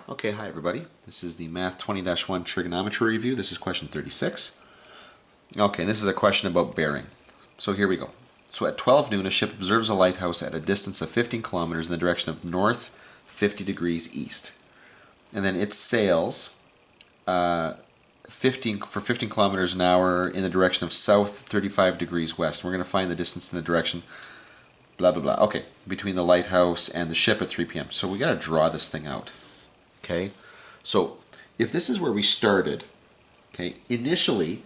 Okay, hi everybody. This is the Math 20-1 Trigonometry review. This is question 36. Okay, this is a question about bearing. So here we go. So at 12 noon, a ship observes a lighthouse at a distance of 15 kilometers in the direction of north 50 degrees east. And then it sails 15 kilometers an hour in the direction of south 35 degrees west. We're going to find the distance in the direction blah blah blah. Okay, between the lighthouse and the ship at 3 p.m. So we got to draw this thing out. Okay, so if this is where we started, okay, initially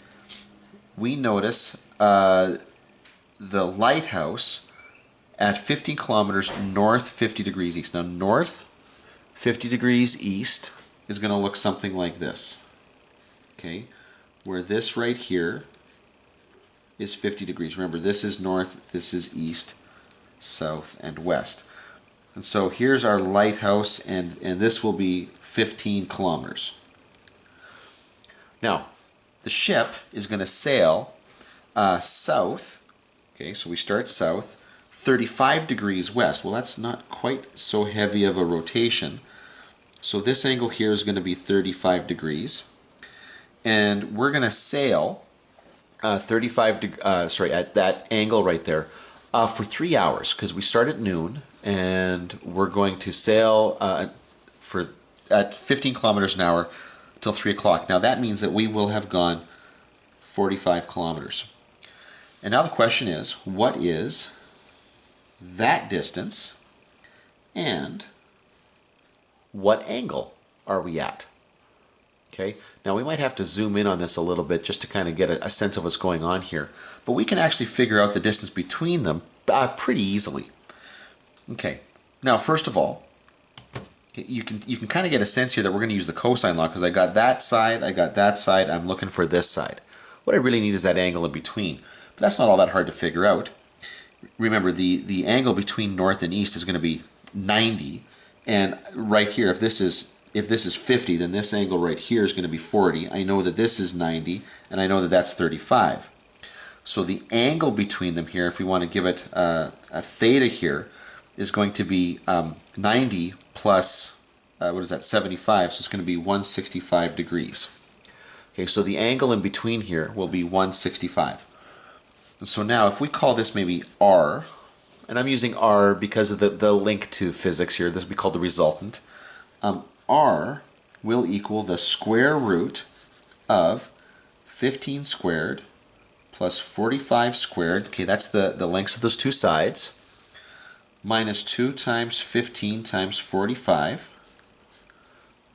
we notice the lighthouse at 15 kilometers north 50 degrees east. Now north 50 degrees east is going to look something like this, okay, where this right here is 50 degrees. Remember, this is north, this is east, south, and west. And so here's our lighthouse, and this will be 15 kilometers. Now, the ship is going to sail south, okay, so we start south, 35 degrees west. Well, that's not quite so heavy of a rotation. So this angle here is going to be 35 degrees. And we're going to sail at that angle right there for 3 hours, because we start at noon, and we're going to sail at 15 kilometers an hour till 3 o'clock. Now that means that we will have gone 45 kilometers. And now the question is, what is that distance and what angle are we at? Okay, now we might have to zoom in on this a little bit just to kind of get a sense of what's going on here. But we can actually figure out the distance between them pretty easily. Okay, now first of all, you can kind of get a sense here that we're going to use the cosine law, because I got that side, I'm looking for this side. What I really need is that angle in between. But that's not all that hard to figure out. Remember, the angle between north and east is going to be 90, and right here, if this is 50, then this angle right here is going to be 40. I know that this is 90, and I know that that's 35. So the angle between them here, if we want to give it a theta here, is going to be 90 plus, what is that, 75, so it's going to be 165 degrees. Okay, so the angle in between here will be 165. And so now if we call this maybe R, and I'm using R because of the link to physics here, this will be called the resultant, R will equal the square root of 15 squared plus 45 squared, okay, that's the lengths of those two sides, minus 2 times 15 times 45,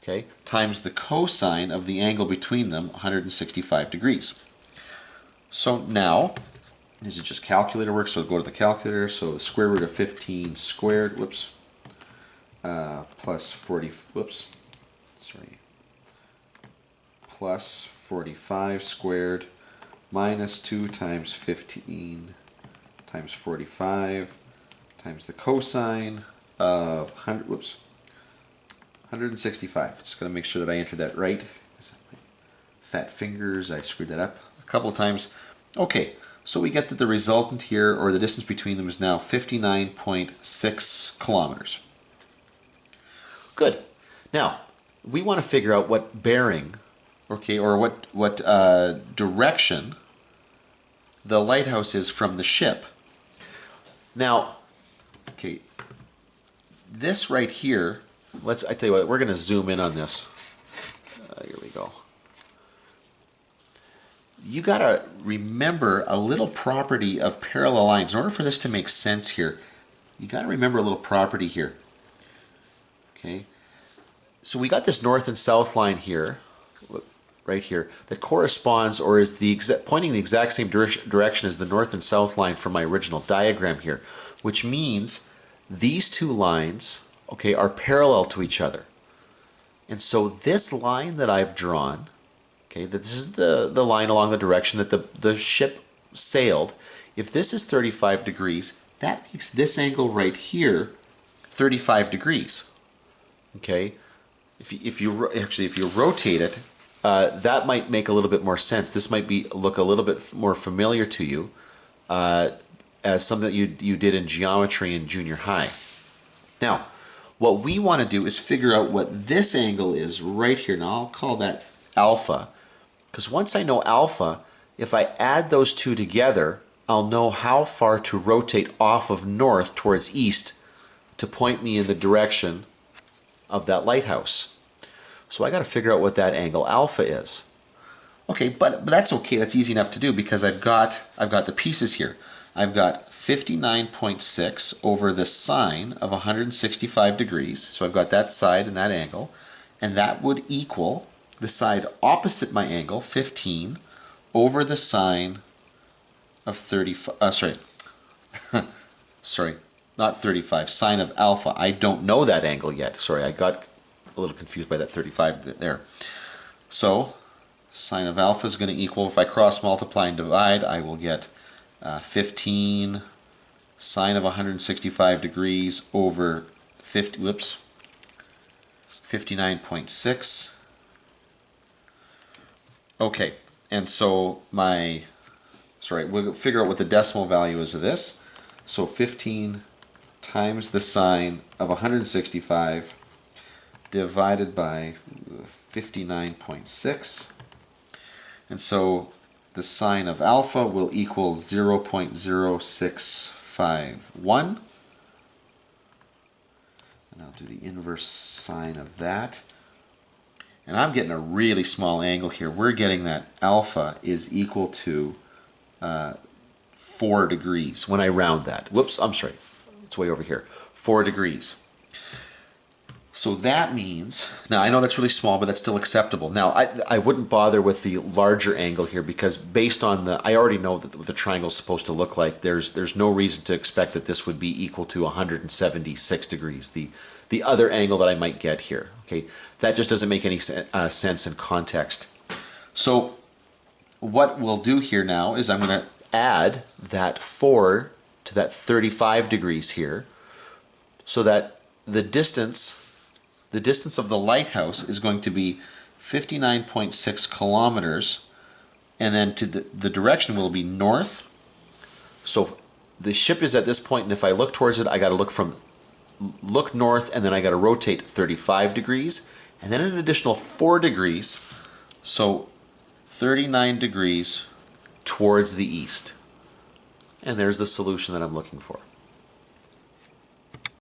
okay, times the cosine of the angle between them, 165 degrees. So now, this is just calculator work, so go to the calculator. So the square root of 15 squared, plus 45 squared minus 2 times 15 times 45 times the cosine of 165. Just got to make sure that I entered that right. Fat fingers, I screwed that up a couple of times. Okay, so we get that the resultant here, or the distance between them, is now 59.6 kilometers. Good. Now, we want to figure out what bearing, okay, or what direction the lighthouse is from the ship. Now, okay, this right here, I tell you what, we're going to zoom in on this. Here we go. You got to remember a little property of parallel lines. In order for this to make sense here, you got to remember a little property here. Okay, so we got this north and south line here, right here, that corresponds, or is pointing the exact same direction as the north and south line from my original diagram here, which means these two lines, okay, are parallel to each other. And so this line that I've drawn, okay, this is the line along the direction that the ship sailed. If this is 35 degrees, that makes this angle right here 35 degrees. Okay, if you rotate it, that might make a little bit more sense. This might look a little bit more familiar to you as something that you did in geometry in junior high. Now, what we want to do is figure out what this angle is right here. Now I'll call that alpha, because once I know alpha, if I add those two together, I'll know how far to rotate off of north towards east to point me in the direction of that lighthouse. So I got to figure out what that angle alpha is. Okay, but that's okay. That's easy enough to do because I've got the pieces here. I've got 59.6 over the sine of 165 degrees. So I've got that side and that angle, and that would equal the side opposite my angle, 15, over the sine of 35. Sorry, not 35. Sine of alpha. I don't know that angle yet. Sorry, I got a little confused by that 35 there. So sine of alpha is going to equal, if I cross multiply and divide, I will get 15 sine of 165 degrees over 59.6. Okay, and so we'll figure out what the decimal value is of this. So 15 times the sine of 165 divided by 59.6. And so the sine of alpha will equal 0.0651. And I'll do the inverse sine of that. And I'm getting a really small angle here. We're getting that alpha is equal to 4 degrees when I round that. Whoops, I'm sorry. It's way over here. 4 degrees. So that means, now I know that's really small, but that's still acceptable. Now I wouldn't bother with the larger angle here because based on I already know that what the triangle is supposed to look like. There's no reason to expect that this would be equal to 176 degrees. The other angle that I might get here. Okay, that just doesn't make any sense in context. So what we'll do here now is I'm going to add that 4 to that 35 degrees here, so that the distance of the lighthouse is going to be 59.6 kilometers, and then to the direction will be north. So the ship is at this point, and if I look towards it, I got to look north, and then I got to rotate 35 degrees, and then an additional 4 degrees, so 39 degrees towards the east. And there's the solution that I'm looking for.